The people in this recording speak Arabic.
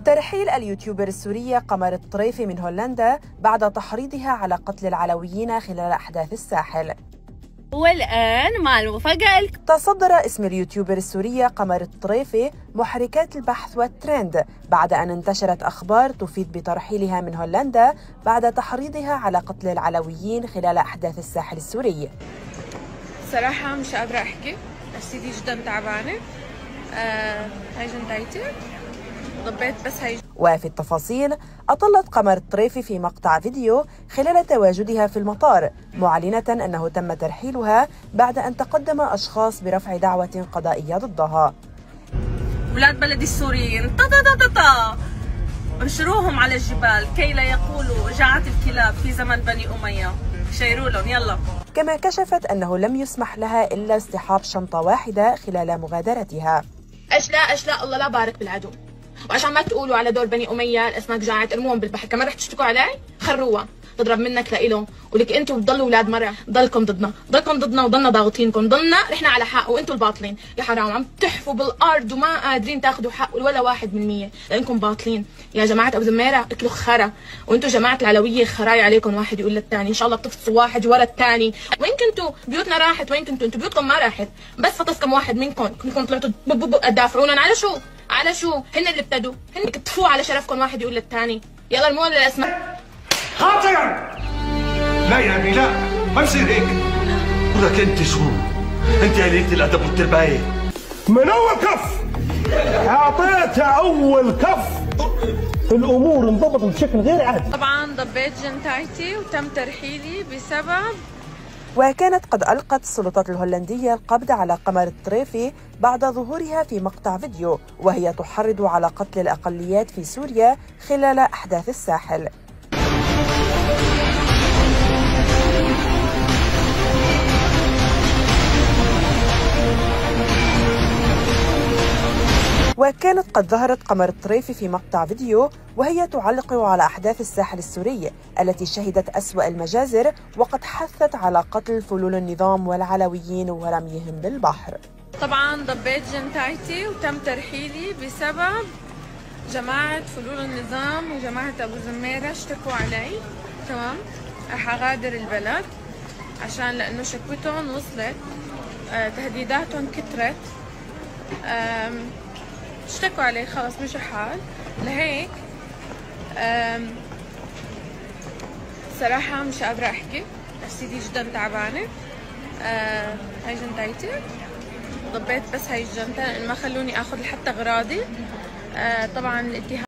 ترحيل اليوتيوبر السورية قمر الطريفي من هولندا بعد تحريضها على قتل العلويين خلال أحداث الساحل. والآن مع المفاجأة. تصدر اسم اليوتيوبر السورية قمر الطريفي محركات البحث والترند بعد أن انتشرت أخبار تفيد بترحيلها من هولندا بعد تحريضها على قتل العلويين خلال أحداث الساحل السوري. صراحة مش قادرة أحكي، نفسيتي جدا تعبانة. هاي جنتايتي ضبيت بس هاي. وفي التفاصيل أطلت قمر الطريفي في مقطع فيديو خلال تواجدها في المطار معلنة أنه تم ترحيلها بعد أن تقدم أشخاص برفع دعوة قضائية ضدها. ولاد بلدي السوريين انشروهم على الجبال كي لا يقولوا جاعت الكلاب في زمن بني أمية. شيروا لهم يلا. كما كشفت أنه لم يسمح لها إلا اصطحاب شنطة واحدة خلال مغادرتها. أشلاء الله لا بارك بالعدو، وعشان ما تقولوا على دور بني أمية الأسماك جاعت ارموهم بالبحر، كمان رح تشتكوا علي؟ خروها تضرب منك لإله، ولك انتم بتضلوا اولاد مرة، ضلكم ضدنا وضلنا ضاغطينكم، ضلنا رحنا على حق وانتم الباطلين، يا حرام عم تحفوا بالارض وما قادرين تاخذوا حق ولا 1% لانكم باطلين، يا جماعة ابو زميرة اكلوا خرا، وانتم جماعة العلوية خراي عليكم واحد يقول للثاني، ان شاء الله بتفصلوا واحد ورا الثاني، وين كنتوا؟ بيوتنا راحت، وين كنتوا؟ انتم بيوتكم ما راحت، بس فطسكم واحد منكم، كلكم طلعتوا تدافعونا على شو؟ هن اللي ابتدوا، هن كتفوا على شرفكم واحد يقول للثاني، يلا المول للاسماء. خاطئا. لا يا ابي لا، ما بصير هيك. ولك انت شو؟ انت قليلة الادب والترباية. من اول كف اعطيتها اول كف الامور انضبطت بشكل غير عادي. طبعا ضبيت جنتايتي وتم ترحيلي بسبب. وكانت قد ألقت السلطات الهولندية القبض على قمر الطريفي بعد ظهورها في مقطع فيديو وهي تحرض على قتل الأقليات في سوريا خلال أحداث الساحل. وكانت قد ظهرت قمر الطريفي في مقطع فيديو وهي تعلق على أحداث الساحل السوري التي شهدت أسوأ المجازر وقد حثت على قتل فلول النظام والعلويين ورميهم بالبحر. طبعا ضبيت جنتايتي وتم ترحيلي بسبب جماعة فلول النظام وجماعة أبو زميرة اشتكوا علي. تمام، رح أغادر البلد عشان لأنه شكوتهم وصلت، تهديداتهم كترت، اشتكوا علي خلص مش حال. لهيك صراحة مش قادرة أحكي، نفسيتي جدا تعبانة. هاي جنتايتي ضبيت بس هاي الجنطة لأن ما خلوني آخذ حتى أغراضي. طبعا الاتهام